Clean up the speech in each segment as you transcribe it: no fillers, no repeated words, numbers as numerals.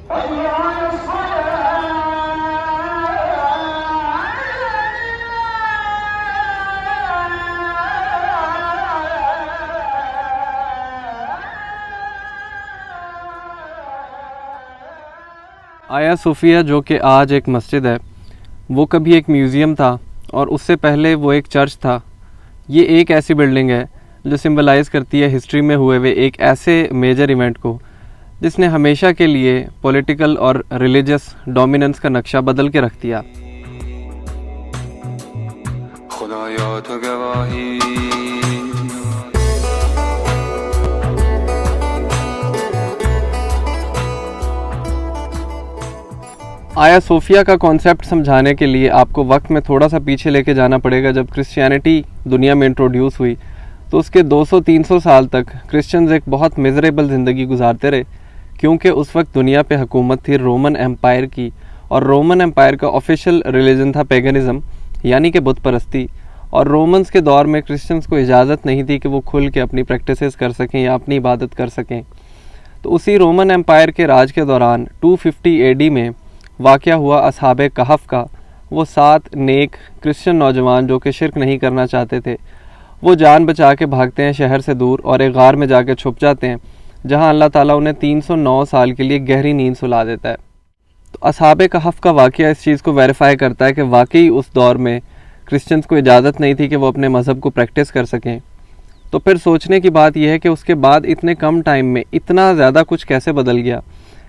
आया सोफिया जो कि आज एक मस्जिद है, वो कभी एक म्यूज़ियम था और उससे पहले वो एक चर्च था। ये एक ऐसी बिल्डिंग है जो सिंबलाइज़ करती है हिस्ट्री में हुए हुए एक ऐसे मेजर इवेंट को जिसने हमेशा के लिए पॉलिटिकल और रिलीजियस डोमिनेंस का नक्शा बदल के रख दिया। आया सोफिया का कॉन्सेप्ट समझाने के लिए आपको वक्त में थोड़ा सा पीछे लेके जाना पड़ेगा। जब क्रिश्चियनिटी दुनिया में इंट्रोड्यूस हुई तो उसके 200-300 साल तक क्रिश्चियंस एक बहुत मिजरेबल ज़िंदगी गुजारते रहे, क्योंकि उस वक्त दुनिया पे हुकूमत थी रोमन एम्पायर की, और रोमन एम्पायर का ऑफिशियल रिलीजन था पेगनिज़म, यानी कि बुत परस्ती। और रोमन्स के दौर में क्रिश्चियंस को इजाज़त नहीं थी कि वो खुल के अपनी प्रैक्टिसेस कर सकें या अपनी इबादत कर सकें। तो उसी रोमन एम्पायर के राज के दौरान 250 AD में वाक़या हुआ असहाबे कहफ का। वो 7 नेक क्रिश्चियन नौजवान जो कि शिरक नहीं करना चाहते थे, वो जान बचा के भागते हैं शहर से दूर और एक गार में जाके छुप जाते हैं, जहां अल्लाह ताला उन्हें 309 साल के लिए गहरी नींद सुला देता है। तो असहाबे कहफ का वाक़या इस चीज़ को वेरीफाई करता है कि वाकई उस दौर में क्रिश्चियंस को इजाज़त नहीं थी कि वो अपने मज़हब को प्रैक्टिस कर सकें। तो फिर सोचने की बात यह है कि उसके बाद इतने कम टाइम में इतना ज़्यादा कुछ कैसे बदल गया।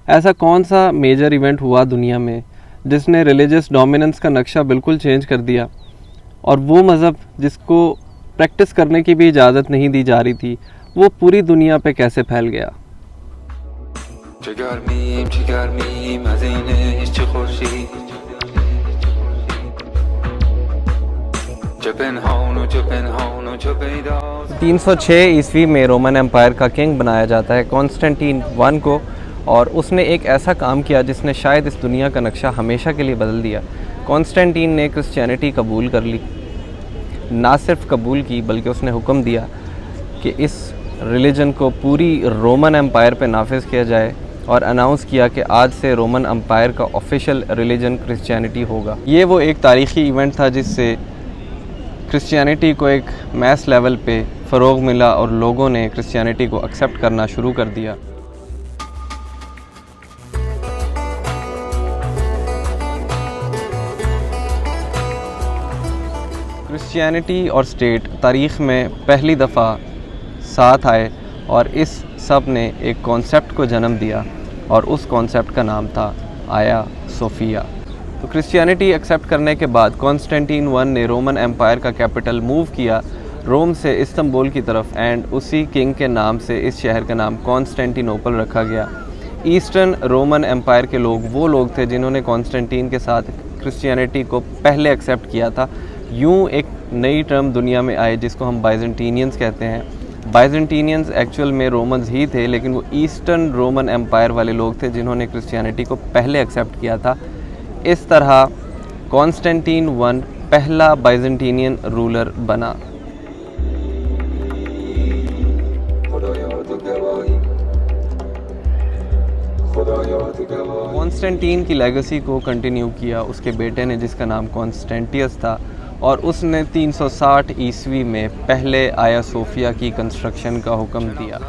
ऐसा कौन सा मेजर इवेंट हुआ दुनिया में जिसने रिलीजियस डोमिनेंस का नक्शा बिल्कुल चेंज कर दिया, और वो मज़हब जिसको प्रैक्टिस करने की भी इजाज़त नहीं दी जा रही थी, वो पूरी दुनिया पे कैसे फैल गया। तीन 306 ईस्वी में रोमन एम्पायर का किंग बनाया जाता है कॉन्स्टेंटीन I को, और उसने एक ऐसा काम किया जिसने शायद इस दुनिया का नक्शा हमेशा के लिए बदल दिया। कॉन्स्टेंटीन ने क्रिश्चियनिटी कबूल कर ली, ना सिर्फ कबूल की बल्कि उसने हुक्म दिया कि इस रिलीजन को पूरी रोमन एम्पायर पे नाफिज किया जाए, और अनाउंस किया कि आज से रोमन एम्पायर का ऑफिशियल रिलीजन क्रिश्चियनिटी होगा। ये वो एक तारीख़ी इवेंट था जिससे क्रिश्चियनिटी को एक मैस लेवल पे फ़रोग़ मिला और लोगों ने क्रिश्चियनिटी को एक्सेप्ट करना शुरू कर दिया। क्रिश्चियनिटी और स्टेट तारीख़ में पहली दफ़ा साथ आए और इस सब ने एक कॉन्सेप्ट को जन्म दिया, और उस कॉन्सेप्ट का नाम था आया सोफिया। तो क्रिश्चियनिटी एक्सेप्ट करने के बाद कॉन्स्टेंटीन I ने रोमन एम्पायर का कैपिटल मूव किया रोम से इस्तंबुल की तरफ, एंड उसी किंग के नाम से इस शहर का नाम कॉन्स्टेंटिनोपल रखा गया। ईस्टर्न रोमन एम्पायर के लोग वो लोग थे जिन्होंने कॉन्स्टेंटीन के साथ क्रिश्चियनिटी को पहले एक्सेप्ट किया था। यूँ एक नई टर्म दुनिया में आए जिसको हम बाइजेंटीनियंस कहते हैं। बाइजेंटीनियंस एक्चुअल में रोमन्स ही थे, लेकिन वो ईस्टर्न रोमन एम्पायर वाले लोग थे जिन्होंने क्रिश्चियनिटी को पहले एक्सेप्ट किया था। इस तरह कॉन्स्टेंटीन I पहला बाइजेंटीनियन रूलर बना। कॉन्स्टेंटीन की लेगेसी को कंटिन्यू किया उसके बेटे ने, जिसका नाम कॉन्स्टेंटियस था, और उसने 360 ईस्वी में पहले आया सोफिया की कंस्ट्रक्शन का हुक्म दिया।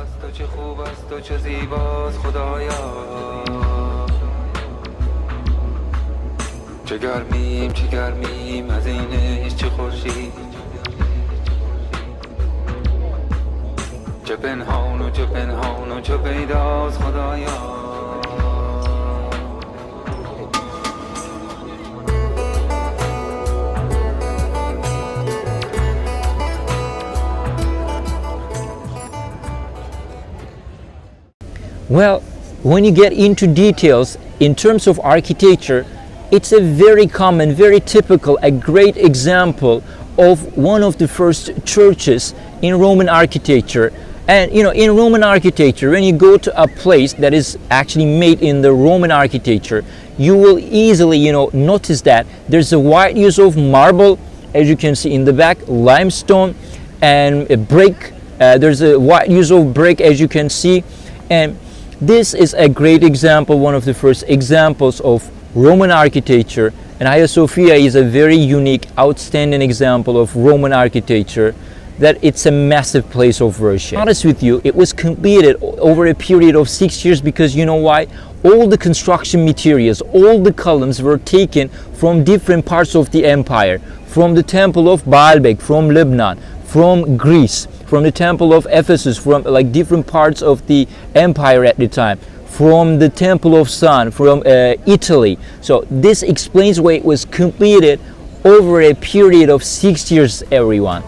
Well, when you get into details in terms of architecture, it's a very common, very typical, a great example of one of the first churches in Roman architecture. And you know, in Roman architecture, when you go to a place that is actually made in the Roman architecture, you will easily, notice that there's a wide use of marble, as you can see in the back, limestone, and a brick. There's a wide use of brick, as you can see, and This is a great example, one of the first examples of Roman architecture, and Hagia Sophia is a very unique, outstanding example of Roman architecture, that it's a massive place of worship. To be honest with you, it was completed over a period of 6 years, because you know why? All the construction materials, all the columns were taken from different parts of the empire, from the temple of Baalbek, from Lebanon, from Greece, from the temple of Ephesus, from like different parts of the empire at the time, from the temple of Sun, from Italy. So this explains why it was completed over a period of 6 years, everyone.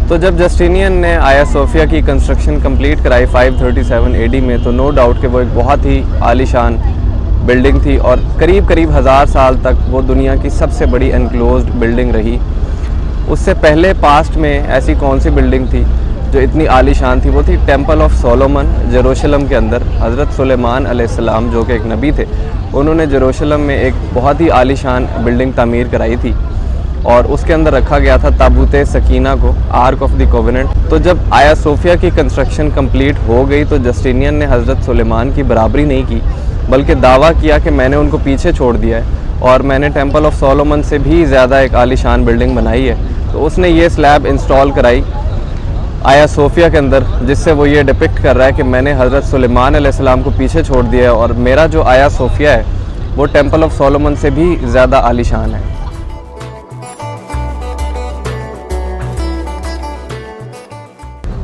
तो जब Justinian ने आया Sophia की construction complete कराई 537 AD में, तो no doubt कि वो एक बहुत ही आलीशान बिल्डिंग थी और करीब करीब 1000 साल तक वो दुनिया की सबसे बड़ी एनक्लोज्ड बिल्डिंग रही। उससे पहले पास्ट में ऐसी कौन सी बिल्डिंग थी जो इतनी आलीशान थी? वो थी टेम्पल ऑफ सोलोमन जेरूशलम के अंदर। हज़रत सुलेमान अलैहिस्सलाम जो कि एक नबी थे, उन्होंने जेरूशलम में एक बहुत ही आलीशान बिल्डिंग तामीर कराई थी और उसके अंदर रखा गया था ताबूत सकीना को, आर्क ऑफ द कोवेनेंट। तो जब आया सोफिया की कंस्ट्रक्शन कंप्लीट हो गई तो जस्टिनियन ने हज़रत सुलेमान की बराबरी नहीं की, बल्कि दावा किया कि मैंने उनको पीछे छोड़ दिया है और मैंने टेम्पल ऑफ सोलोमन से भी ज़्यादा एक आलीशान बिल्डिंग बनाई है। तो उसने ये स्लैब इंस्टॉल कराई आया सोफिया के अंदर, जिससे वो ये डिपिक्ट कर रहा है कि मैंने हज़रत सुलेमान अलैहिस्सलाम को पीछे छोड़ दिया है और मेरा जो आया सोफिया है वो टेम्पल ऑफ सोलोमन से भी ज़्यादा आलीशान है।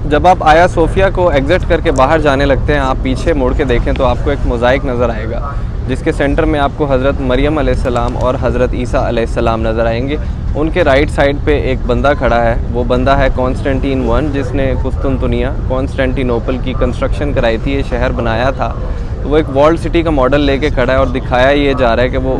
जब आप आया सोफिया को एग्ज़िट करके बाहर जाने लगते हैं, आप पीछे मुड़ के देखें तो आपको एक मोज़ाइक नज़र आएगा, जिसके सेंटर में आपको हज़रत मरियम अलैहिस्सलाम और हज़रत ईसा अलैहिस्सलाम नज़र आएंगे। उनके राइट साइड पे एक बंदा खड़ा है, वो बंदा है कॉन्स्टेंटीन I, जिसने कुस्तुनतुनिया कॉन्स्टेंटिनोपल की कंस्ट्रक्शन कराई थी, ये शहर बनाया था। तो वो एक वर्ल्ड सिटी का मॉडल लेके खड़ा है और दिखाया ये जा रहा है कि वो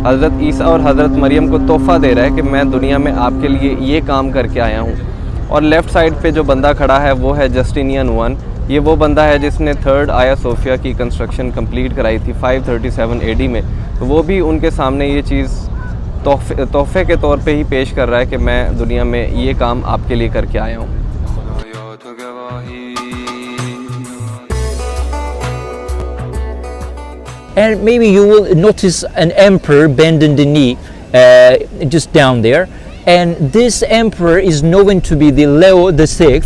हज़रत ईसा और हज़रत मरियम को तोहफ़ा दे रहा है कि मैं दुनिया में आपके लिए ये काम करके आया हूँ। और लेफ़्ट साइड पे जो बंदा खड़ा है वो है जस्टिनियन I। ये वो बंदा है जिसने थर्ड आया सोफिया की कंस्ट्रक्शन कंप्लीट कराई थी 537 एडी में। तो वो भी उनके सामने ये चीज़ तोहफ़े के तौर पे ही पेश कर रहा है कि मैं दुनिया में ये काम आपके लिए करके आया हूँ। And maybe you will notice an emperor bending the knee just down there. And this emperor is known to be the Leo VI,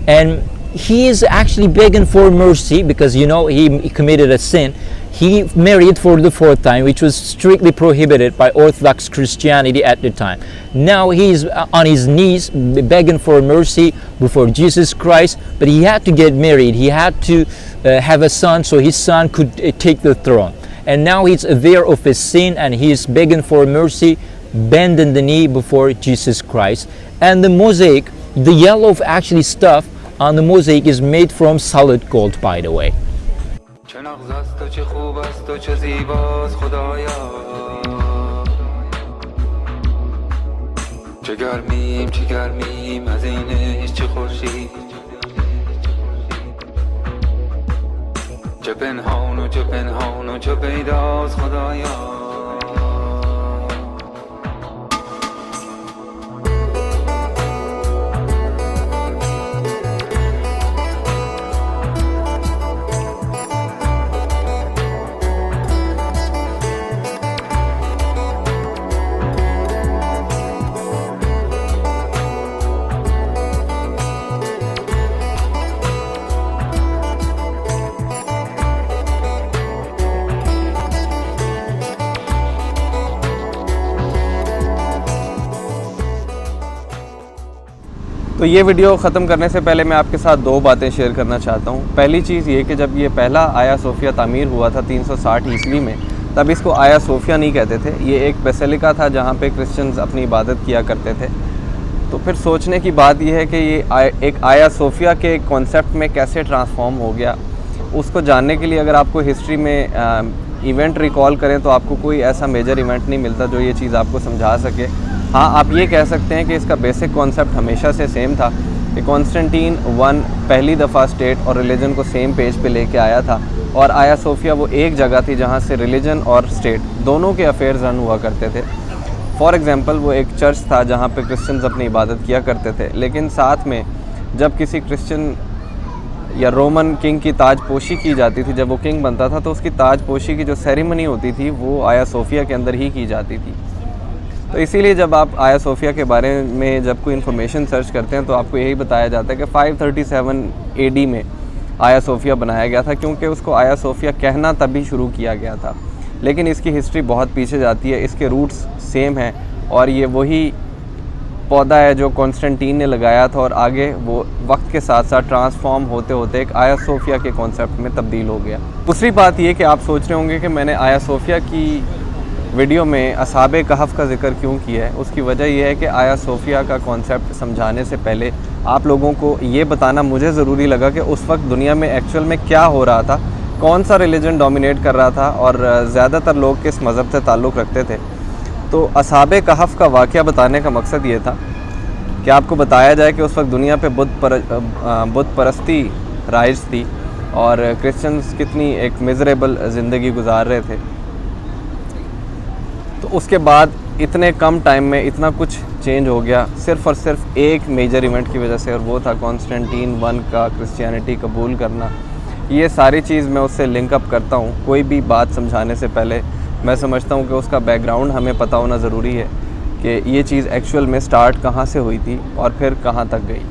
and he is actually begging for mercy because, you know, he committed a sin. He married for the 4th time, which was strictly prohibited by Orthodox Christianity at the time. Now he is on his knees begging for mercy before Jesus Christ, but he had to get married. He had to have a son so his son could take the throne. And now he's aware of his sin and he is begging for mercy, bending the knee before Jesus Christ. And the mosaic, the yellow actually stuff on the mosaic is made from solid gold, by the way. तो ये video ख़त्म करने से पहले मैं आपके साथ 2 बातें शेयर करना चाहता हूँ। पहली चीज़ ये कि जब ये पहला आया सोफिया तामीर हुआ था 360 ईस्वी में, तब इसको आया सोफिया नहीं कहते थे। ये एक बेसिलिका था जहाँ पे क्रिश्चियंस अपनी इबादत किया करते थे। तो फिर सोचने की बात यह है कि ये एक आया सोफिया के कॉन्सेप्ट में कैसे ट्रांसफॉर्म हो गया। उसको जानने के लिए अगर आपको हिस्ट्री में इवेंट रिकॉल करें तो आपको कोई ऐसा मेजर इवेंट नहीं मिलता जो ये चीज़ आपको समझा सके। हाँ, आप ये कह सकते हैं कि इसका बेसिक कॉन्सेप्ट हमेशा से सेम था कि कॉन्स्टेंटीन I पहली दफ़ा स्टेट और रिलीजन को सेम पेज पे लेके आया था और आया सोफिया वो एक जगह थी जहाँ से रिलीजन और स्टेट दोनों के अफेयर्स रन हुआ करते थे। फॉर एग्ज़ाम्पल वो एक चर्च था जहाँ पे क्रिश्चियंस अपनी इबादत किया करते थे, लेकिन साथ में जब किसी क्रिश्चियन या रोमन किंग की ताजपोशी की जाती थी, जब वो किंग बनता था तो उसकी ताजपोशी की जो सेरेमनी होती थी वो आया सोफिया के अंदर ही की जाती थी। तो इसीलिए जब आप आया सोफिया के बारे में जब कोई इन्फॉर्मेशन सर्च करते हैं तो आपको यही बताया जाता है कि 537 AD में आया सोफिया बनाया गया था, क्योंकि उसको आया सोफिया कहना तभी शुरू किया गया था। लेकिन इसकी हिस्ट्री बहुत पीछे जाती है, इसके रूट्स सेम हैं और ये वही पौधा है जो कॉन्स्टेंटीन ने लगाया था और आगे वो वक्त के साथ साथ ट्रांसफॉर्म होते होते एक आया सोफिया के कॉन्सेप्ट में तब्दील हो गया। दूसरी बात ये कि आप सोच रहे होंगे कि मैंने आया सोफिया की वीडियो में असहाबे कहफ का जिक्र क्यों किया है। उसकी वजह यह है कि आया सोफिया का कॉन्सेप्ट समझाने से पहले आप लोगों को ये बताना मुझे ज़रूरी लगा कि उस वक्त दुनिया में एक्चुअल में क्या हो रहा था, कौन सा रिलीजन डोमिनेट कर रहा था और ज़्यादातर लोग किस मज़हब से ताल्लुक़ रखते थे। तो असहाबे कहफ का वाक़या बताने का मकसद ये था कि आपको बताया जाए कि उस वक्त दुनिया पे बुत परस्ती राइज थी और क्रिश्चियंस कितनी एक मिज़रेबल ज़िंदगी गुजार रहे थे। तो उसके बाद इतने कम टाइम में इतना कुछ चेंज हो गया सिर्फ़ और सिर्फ एक मेजर इवेंट की वजह से, और वो था कॉन्स्टेंटीन I का क्रिश्चियनिटी कबूल करना। ये सारी चीज़ मैं उससे लिंक अप करता हूँ। कोई भी बात समझाने से पहले मैं समझता हूँ कि उसका बैकग्राउंड हमें पता होना ज़रूरी है कि ये चीज़ एक्चुअल में स्टार्ट कहाँ से हुई थी और फिर कहाँ तक गई।